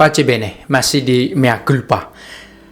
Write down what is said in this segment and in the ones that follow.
Pace bene, masih di mea culpa.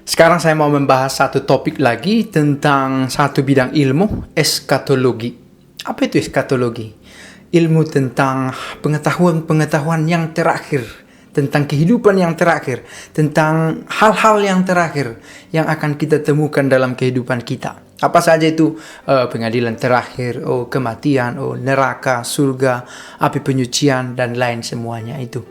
Sekarang saya mau membahas satu topik lagi tentang satu bidang ilmu, eskatologi. Apa itu eskatologi? Ilmu tentang pengetahuan yang terakhir, tentang kehidupan yang terakhir, tentang hal-hal yang terakhir yang akan kita temukan dalam kehidupan kita. Apa saja itu? Pengadilan terakhir, kematian, neraka, surga, api penyucian, dan lain semuanya itu.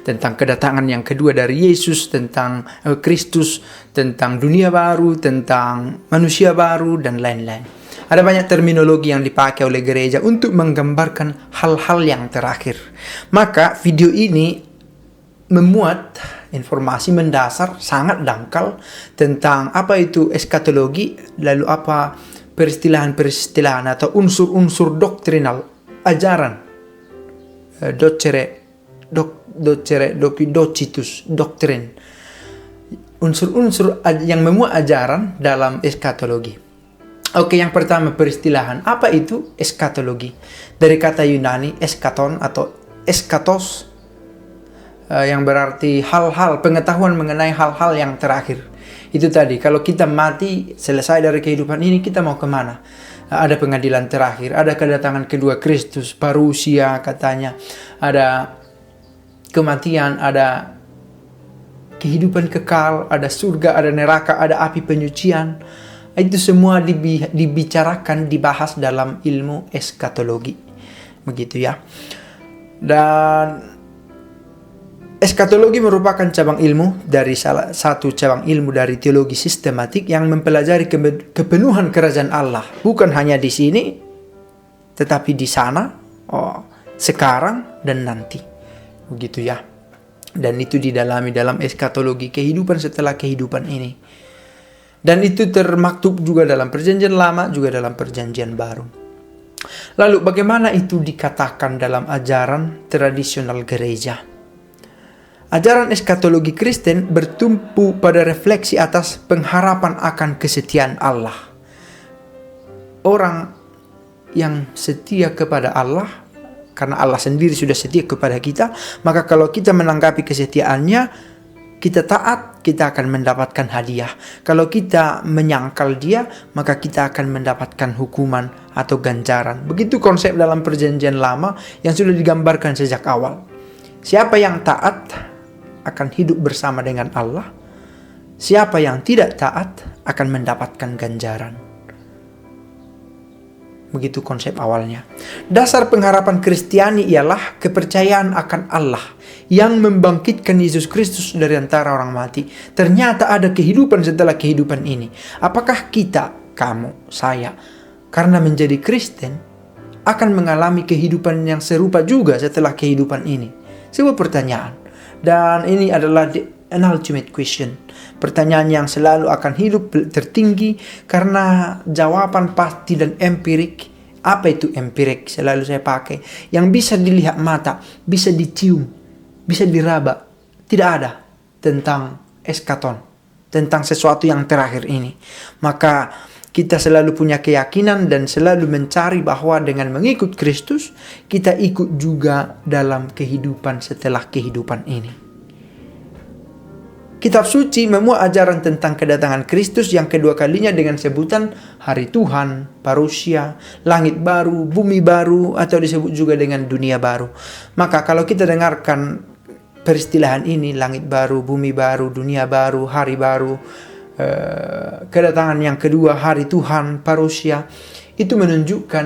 Tentang kedatangan yang kedua dari Yesus, tentang Kristus, tentang dunia baru, tentang manusia baru, dan lain-lain. Ada banyak terminologi yang dipakai oleh gereja untuk menggambarkan hal-hal yang terakhir. Maka video ini memuat informasi mendasar sangat dangkal tentang apa itu eskatologi, lalu apa peristilahan-peristilahan atau unsur-unsur doktrinal, ajaran, docitus, doktrin, unsur-unsur yang memuat ajaran dalam eskatologi. Oke, yang pertama peristilahan. Apa itu eskatologi? Dari kata Yunani eskaton atau eskatos, yang berarti hal-hal, pengetahuan mengenai hal-hal yang terakhir. Itu tadi, kalau kita mati, selesai dari kehidupan ini, kita mau kemana? Ada pengadilan terakhir, ada kedatangan kedua Kristus, parusia katanya, ada kematian, ada kehidupan kekal, ada surga, ada neraka, ada api penyucian. Itu semua dibicarakan, dibahas dalam ilmu eskatologi. Begitu ya. Dan eskatologi merupakan cabang ilmu dari salah satu cabang ilmu dari teologi sistematik yang mempelajari kepenuhan kerajaan Allah. Bukan hanya di sini, tetapi di sana, sekarang, dan nanti. Begitu ya. Dan itu didalami dalam eskatologi, kehidupan setelah kehidupan ini. Dan itu termaktub juga dalam perjanjian lama, juga dalam perjanjian baru. Lalu bagaimana itu dikatakan dalam ajaran tradisional gereja? Ajaran eskatologi Kristen bertumpu pada refleksi atas pengharapan akan kesetiaan Allah. Orang yang setia kepada Allah, karena Allah sendiri sudah setia kepada kita, maka kalau kita menanggapi kesetiaannya, kita taat, kita akan mendapatkan hadiah. Kalau kita menyangkal dia, maka kita akan mendapatkan hukuman atau ganjaran. Begitu konsep dalam perjanjian lama yang sudah digambarkan sejak awal. Siapa yang taat akan hidup bersama dengan Allah. Siapa yang tidak taat akan mendapatkan ganjaran. Begitu konsep awalnya. Dasar pengharapan Kristiani ialah kepercayaan akan Allah yang membangkitkan Yesus Kristus dari antara orang mati. Ternyata ada kehidupan setelah kehidupan ini. Apakah kita, kamu, saya, karena menjadi Kristen akan mengalami kehidupan yang serupa juga setelah kehidupan ini? Sebuah pertanyaan. Dan ini adalah the ultimate question. Pertanyaan yang selalu akan hidup tertinggi karena jawaban pasti dan empirik. Apa itu empirik? Selalu saya pakai. Yang bisa dilihat mata, bisa dicium, bisa diraba. Tidak ada tentang eskaton, tentang sesuatu yang terakhir ini. Maka kita selalu punya keyakinan dan selalu mencari bahwa dengan mengikut Kristus, kita ikut juga dalam kehidupan setelah kehidupan ini. Kitab suci memuat ajaran tentang kedatangan Kristus yang kedua kalinya dengan sebutan hari Tuhan, parusia, langit baru, bumi baru, atau disebut juga dengan dunia baru. Maka kalau kita dengarkan peristilahan ini, langit baru, bumi baru, dunia baru, hari baru, kedatangan yang kedua, hari Tuhan, parusia, itu menunjukkan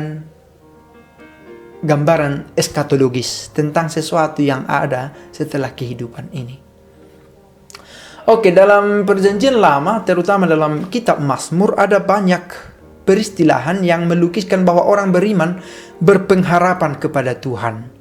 gambaran eskatologis tentang sesuatu yang ada setelah kehidupan ini. Oke, dalam perjanjian lama, terutama dalam kitab Mazmur, ada banyak peristilahan yang melukiskan bahwa orang beriman berpengharapan kepada Tuhan.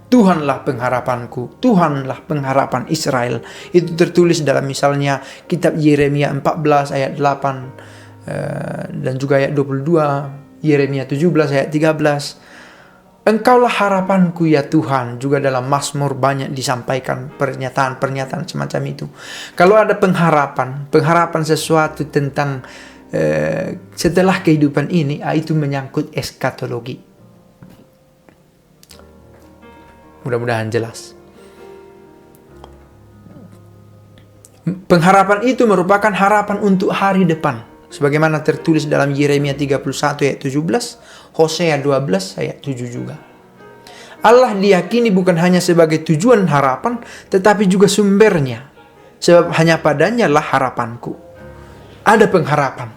Tuhanlah pengharapanku, Tuhanlah pengharapan Israel. Itu tertulis dalam misalnya kitab Yeremia 14 ayat 8 dan juga ayat 22, Yeremia 17 ayat 13. Engkaulah harapanku ya Tuhan. Juga dalam Mazmur banyak disampaikan pernyataan-pernyataan semacam itu. Kalau ada pengharapan sesuatu tentang setelah kehidupan ini, itu menyangkut eskatologi. Mudah-mudahan jelas. Pengharapan itu merupakan harapan untuk hari depan. Sebagaimana tertulis dalam Yeremia 31 ayat 17, Hosea 12 ayat 7 juga. Allah diyakini bukan hanya sebagai tujuan harapan, tetapi juga sumbernya. Sebab hanya padanya lah harapanku. Ada pengharapan.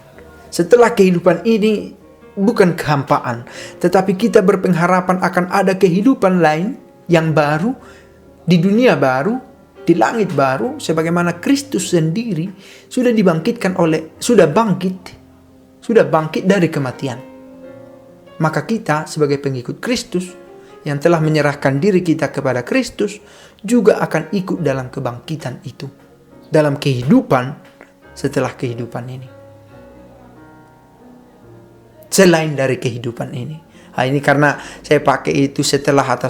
Setelah kehidupan ini bukan kehampaan, tetapi kita berpengharapan akan ada kehidupan lain yang baru, di dunia baru, di langit baru, sebagaimana Kristus sendiri sudah bangkit dari kematian. Maka kita sebagai pengikut Kristus yang telah menyerahkan diri kita kepada Kristus juga akan ikut dalam kebangkitan itu, dalam kehidupan setelah kehidupan ini, selain dari kehidupan ini. Ini karena saya pakai itu setelah atau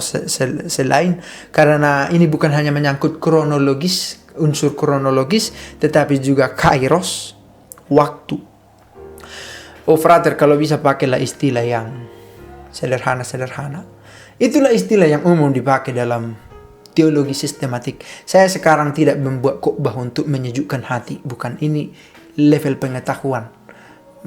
selain, karena ini bukan hanya menyangkut kronologis, unsur kronologis, tetapi juga kairos, waktu. Oh frater, kalau bisa pakailah istilah yang sederhana. Itulah istilah yang umum dipakai dalam teologi sistematik. Saya sekarang tidak membuat khotbah untuk menyejukkan hati, bukan, ini level pengetahuan.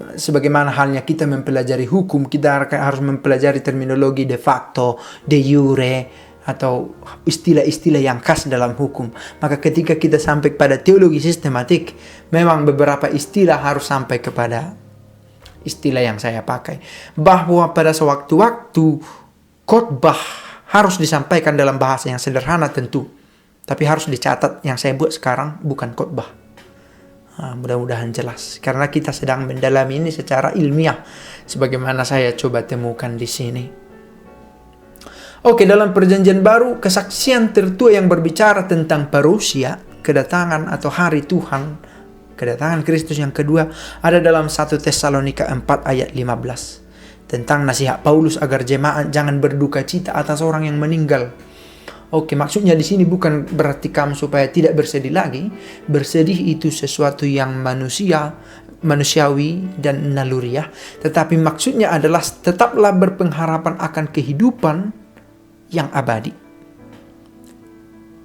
Sebagaimana halnya kita mempelajari hukum, kita harus mempelajari terminologi de facto, de jure, atau istilah-istilah yang khas dalam hukum. Maka ketika kita sampai pada teologi sistematik, memang beberapa istilah harus sampai kepada istilah yang saya pakai. Bahwa pada sewaktu-waktu khotbah harus disampaikan dalam bahasa yang sederhana tentu, tapi harus dicatat yang saya buat sekarang bukan khotbah. Mudah-mudahan jelas, karena kita sedang mendalami ini secara ilmiah, sebagaimana saya coba temukan di sini. Oke, dalam Perjanjian Baru, kesaksian tertua yang berbicara tentang parousia, kedatangan atau hari Tuhan, kedatangan Kristus yang kedua, ada dalam 1 Tesalonika 4 ayat 15. Tentang nasihat Paulus agar jemaat jangan berduka cita atas orang yang meninggal. Oke, maksudnya di sini bukan berarti kamu supaya tidak bersedih lagi. Bersedih itu sesuatu yang manusiawi dan naluriah. Tetapi maksudnya adalah tetaplah berpengharapan akan kehidupan yang abadi.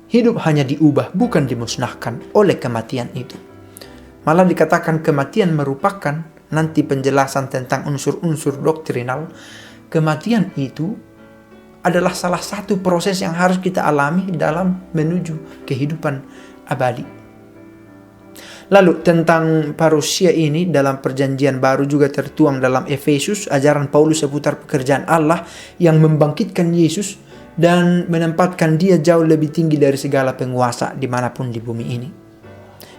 Hidup hanya diubah, bukan dimusnahkan oleh kematian itu. Malah dikatakan kematian merupakan, nanti penjelasan tentang unsur-unsur doktrinal, kematian itu adalah salah satu proses yang harus kita alami dalam menuju kehidupan abadi. Lalu tentang parousia ini dalam Perjanjian Baru juga tertuang dalam Efesus, ajaran Paulus seputar pekerjaan Allah yang membangkitkan Yesus dan menempatkan dia jauh lebih tinggi dari segala penguasa dimanapun di bumi ini.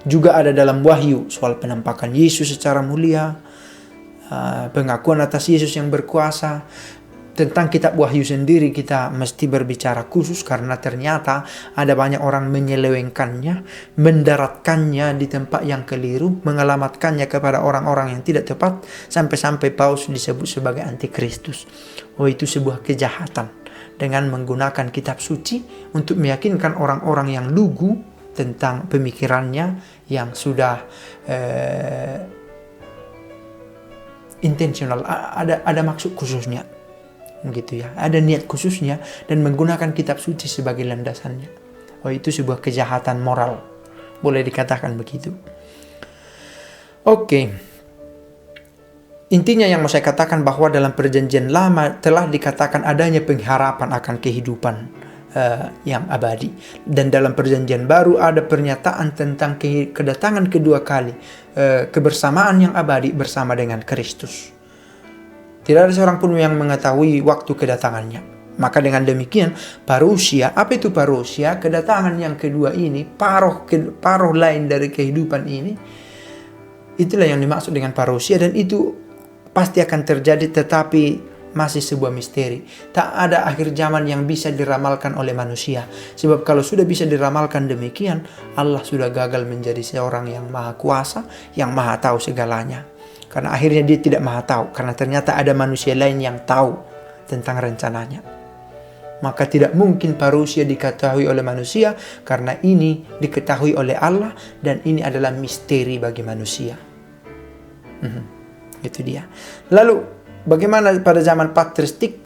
Juga ada dalam Wahyu soal penampakan Yesus secara mulia, pengakuan atas Yesus yang berkuasa. Tentang kitab Wahyu sendiri kita mesti berbicara khusus karena ternyata ada banyak orang menyelewengkannya, mendaratkannya di tempat yang keliru, mengalamatkannya kepada orang-orang yang tidak tepat, sampai-sampai Paulus disebut sebagai antikristus. Itu sebuah kejahatan dengan menggunakan kitab suci untuk meyakinkan orang-orang yang lugu tentang pemikirannya yang sudah intensional, ada maksud khususnya. Gitu ya, ada niat khususnya dan menggunakan kitab suci sebagai landasannya. Itu sebuah kejahatan moral, boleh dikatakan begitu. Oke, intinya yang mau saya katakan bahwa dalam Perjanjian Lama telah dikatakan adanya pengharapan akan kehidupan yang abadi, dan dalam Perjanjian Baru ada pernyataan tentang kedatangan kedua kali, kebersamaan yang abadi bersama dengan Kristus. Tidak ada seorang pun yang mengetahui waktu kedatangannya. Maka dengan demikian, parousia, apa itu parousia? Kedatangan yang kedua ini, paruh lain dari kehidupan ini, itulah yang dimaksud dengan parousia, dan itu pasti akan terjadi, tetapi masih sebuah misteri. Tak ada akhir zaman yang bisa diramalkan oleh manusia. Sebab kalau sudah bisa diramalkan demikian, Allah sudah gagal menjadi seorang yang maha kuasa, yang maha tahu segalanya. Karena akhirnya dia tidak maha tahu, karena ternyata ada manusia lain yang tahu tentang rencananya. Maka tidak mungkin parousia diketahui oleh manusia, karena ini diketahui oleh Allah, dan ini adalah misteri bagi manusia. Itu dia. Lalu bagaimana pada zaman patristik?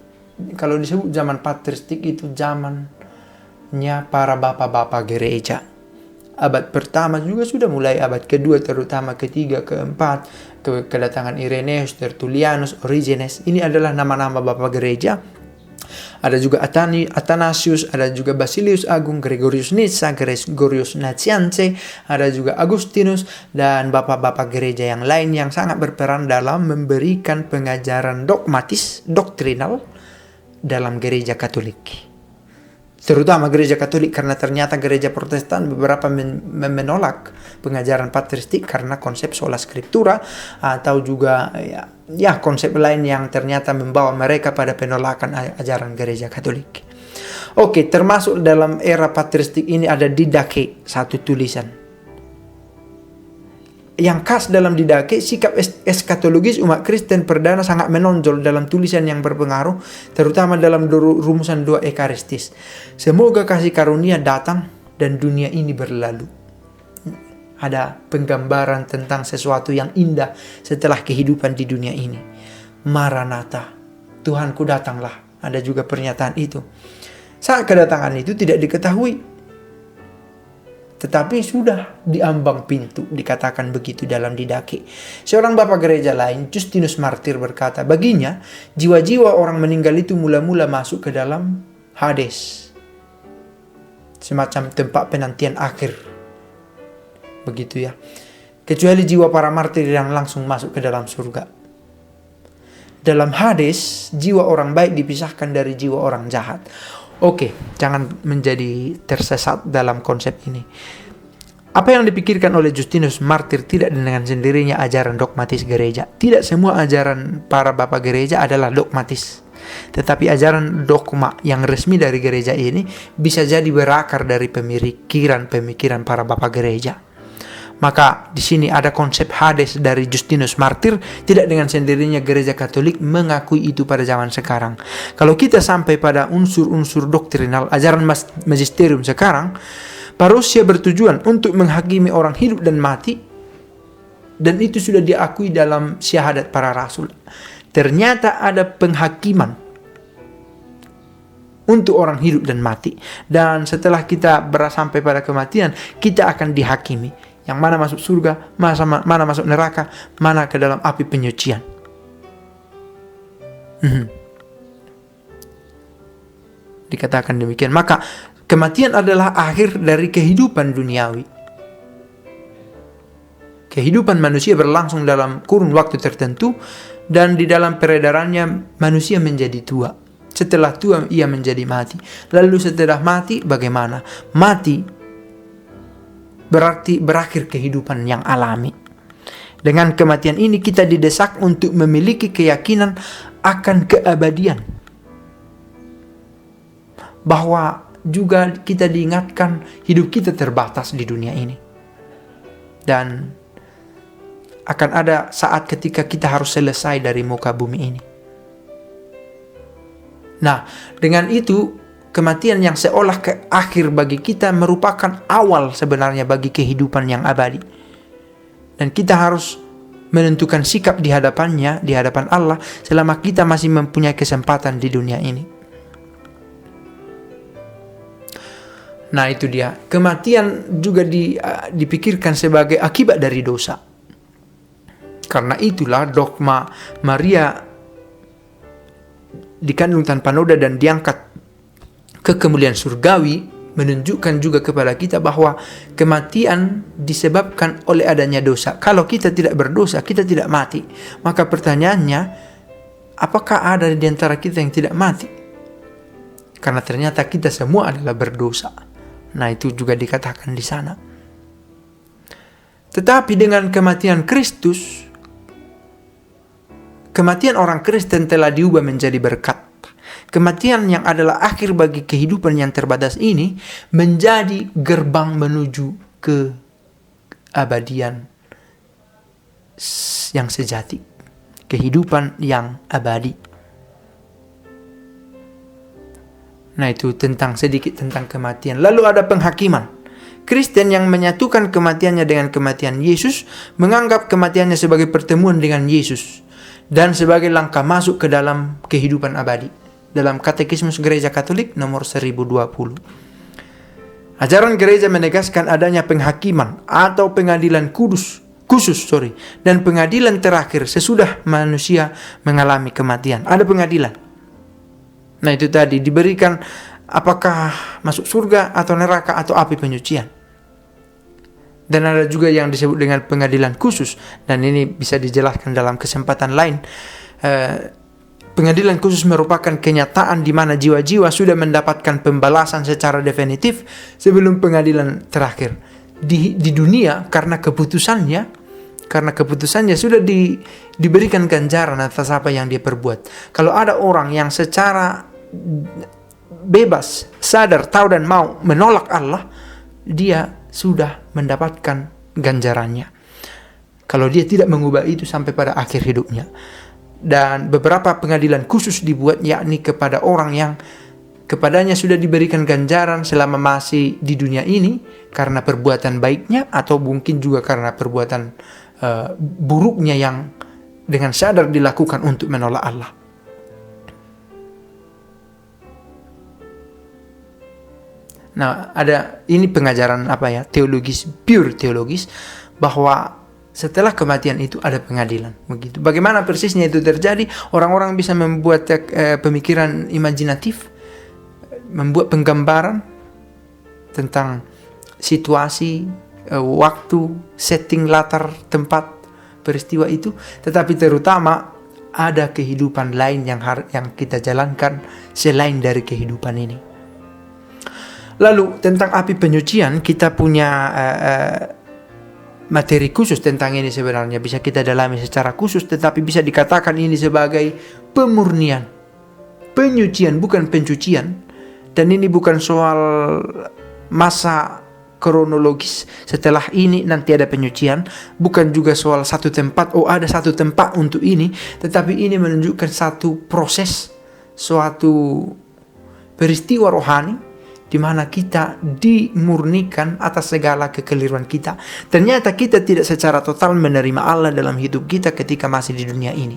Kalau disebut zaman patristik itu zamannya para bapak-bapak gereja. abad pertama juga sudah mulai abad kedua, terutama ketiga, keempat, kedatangan Irenaeus, Tertullianus, Origenes. Ini adalah nama-nama bapak gereja. Ada juga Athanasius, ada juga Basilius Agung, Gregorius Nyssa, Gregorius Nazianze, ada juga Agustinus, dan bapak-bapak gereja yang lain yang sangat berperan dalam memberikan pengajaran dogmatis, doktrinal dalam gereja Katolik. Terutama gereja Katolik, karena ternyata gereja Protestan beberapa menolak pengajaran patristik karena konsep sola scriptura, atau juga konsep lain yang ternyata membawa mereka pada penolakan ajaran gereja Katolik. Oke, termasuk dalam era patristik ini ada Didache, satu tulisan. Yang khas dalam Didache, sikap eskatologis umat Kristen perdana sangat menonjol dalam tulisan yang berpengaruh, terutama dalam rumusan doa Ekaristis. Semoga kasih karunia datang dan dunia ini berlalu. Ada penggambaran tentang sesuatu yang indah setelah kehidupan di dunia ini. Maranatha, Tuhanku datanglah. Ada juga pernyataan itu. Saat kedatangan itu tidak diketahui, tetapi sudah diambang pintu, dikatakan begitu dalam Didache. Seorang bapak gereja lain, Justinus Martir, berkata, baginya jiwa-jiwa orang meninggal itu mula-mula masuk ke dalam Hades, semacam tempat penantian akhir, begitu ya. Kecuali jiwa para martir yang langsung masuk ke dalam surga. Dalam Hades, jiwa orang baik dipisahkan dari jiwa orang jahat. Oke, jangan menjadi tersesat dalam konsep ini. Apa yang dipikirkan oleh Justinus Martir tidak dengan sendirinya ajaran dogmatis gereja. Tidak semua ajaran para bapak gereja adalah dogmatis. Tetapi ajaran dogma yang resmi dari gereja ini bisa jadi berakar dari pemikiran para bapak gereja. Maka di sini ada konsep Hades dari Justinus Martir. Tidak dengan sendirinya gereja Katolik mengakui itu pada zaman sekarang. Kalau kita sampai pada unsur-unsur doktrinal ajaran magisterium sekarang, parousia bertujuan untuk menghakimi orang hidup dan mati, dan itu sudah diakui dalam syahadat para rasul. Ternyata ada penghakiman untuk orang hidup dan mati, dan setelah kita sampai pada kematian, kita akan dihakimi. Yang mana masuk surga, mana masuk neraka, mana ke dalam api penyucian. Dikatakan demikian. Maka kematian adalah akhir dari kehidupan duniawi. Kehidupan manusia berlangsung dalam kurun waktu tertentu, dan di dalam peredarannya manusia menjadi tua. Setelah tua ia menjadi mati. Lalu setelah mati bagaimana? Mati berarti berakhir kehidupan yang alami. Dengan kematian ini kita didesak untuk memiliki keyakinan akan keabadian. Bahwa juga kita diingatkan hidup kita terbatas di dunia ini. Dan akan ada saat ketika kita harus selesai dari muka bumi ini. Nah, dengan itu kematian yang seolah ke akhir bagi kita merupakan awal sebenarnya bagi kehidupan yang abadi. Dan kita harus menentukan sikap di hadapannya, di hadapan Allah, selama kita masih mempunyai kesempatan di dunia ini. Nah, itu dia. Kematian juga dipikirkan sebagai akibat dari dosa. Karena itulah dogma Maria dikandung tanpa noda dan diangkat ke kemuliaan surgawi menunjukkan juga kepada kita bahwa kematian disebabkan oleh adanya dosa. Kalau kita tidak berdosa, kita tidak mati. Maka pertanyaannya, apakah ada di antara kita yang tidak mati? Karena ternyata kita semua adalah berdosa. Nah, itu juga dikatakan di sana. Tetapi dengan kematian Kristus, kematian orang Kristen telah diubah menjadi berkat. Kematian yang adalah akhir bagi kehidupan yang terbatas ini menjadi gerbang menuju ke abadian yang sejati. Kehidupan yang abadi. Nah, itu sedikit tentang kematian. Lalu ada penghakiman. Kristen yang menyatukan kematiannya dengan kematian Yesus menganggap kematiannya sebagai pertemuan dengan Yesus dan sebagai langkah masuk ke dalam kehidupan abadi. Dalam Katekismus Gereja Katolik nomor 1020. Ajaran gereja menegaskan adanya penghakiman atau pengadilan khusus, dan pengadilan terakhir sesudah manusia mengalami kematian. Ada pengadilan. Nah itu tadi diberikan apakah masuk surga atau neraka atau api penyucian. Dan ada juga yang disebut dengan pengadilan khusus, dan ini bisa dijelaskan dalam kesempatan lain. Pengadilan khusus merupakan kenyataan di mana jiwa-jiwa sudah mendapatkan pembalasan secara definitif sebelum pengadilan terakhir di dunia, karena keputusannya sudah diberikan ganjaran atas apa yang dia perbuat. Kalau ada orang yang secara bebas, sadar, tahu dan mau menolak Allah, dia sudah mendapatkan ganjarannya. Kalau dia tidak mengubah itu sampai pada akhir hidupnya. Dan beberapa pengadilan khusus dibuat, yakni kepada orang yang kepadanya sudah diberikan ganjaran selama masih di dunia ini karena perbuatan baiknya, atau mungkin juga karena perbuatan buruknya yang dengan sadar dilakukan untuk menolak Allah. Nah, ada ini pengajaran teologis, pure teologis, bahwa setelah kematian itu ada pengadilan. Begitu. Bagaimana persisnya itu terjadi? Orang-orang bisa membuat pemikiran imajinatif, membuat penggambaran tentang situasi, waktu, setting, latar, tempat peristiwa itu, tetapi terutama ada kehidupan lain yang kita jalankan selain dari kehidupan ini. Lalu tentang api penyucian, kita punya materi khusus tentang ini. Sebenarnya bisa kita dalami secara khusus, tetapi bisa dikatakan ini sebagai pemurnian, penyucian, bukan pencucian. Dan ini bukan soal masa kronologis, setelah ini nanti ada penyucian, bukan juga soal satu tempat, ada satu tempat untuk ini, tetapi ini menunjukkan satu proses, suatu peristiwa rohani di mana kita dimurnikan atas segala kekeliruan kita. Ternyata kita tidak secara total menerima Allah dalam hidup kita ketika masih di dunia ini.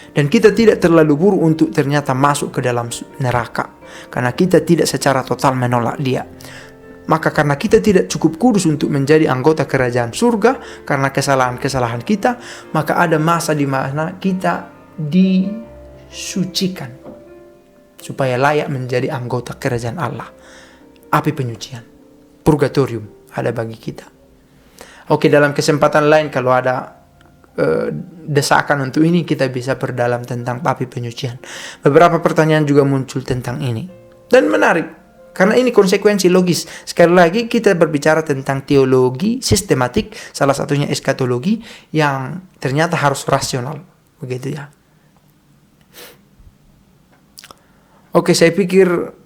Dan kita tidak terlalu buruk untuk ternyata masuk ke dalam neraka, karena kita tidak secara total menolak Dia. Maka karena kita tidak cukup kudus untuk menjadi anggota kerajaan surga karena kesalahan-kesalahan kita, maka ada masa di mana kita disucikan supaya layak menjadi anggota kerajaan Allah. Api penyucian, purgatorium ada bagi kita. Oke, dalam kesempatan lain kalau ada desakan untuk ini, kita bisa berdalam tentang api penyucian. Beberapa pertanyaan juga muncul tentang ini, dan menarik karena ini konsekuensi logis. Sekali lagi kita berbicara tentang teologi sistematik, salah satunya eskatologi, yang ternyata harus rasional, begitu ya. Oke, saya pikir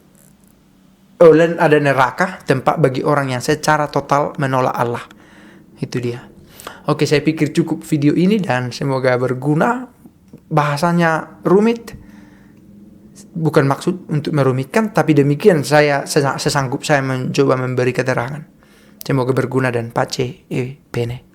dan ada neraka, tempat bagi orang yang secara total menolak Allah. Itu dia. Oke, saya pikir cukup video ini dan semoga berguna. Bahasanya rumit, bukan maksud untuk merumitkan, tapi demikian saya sesanggup saya mencoba memberi keterangan. Semoga berguna dan pace e bene.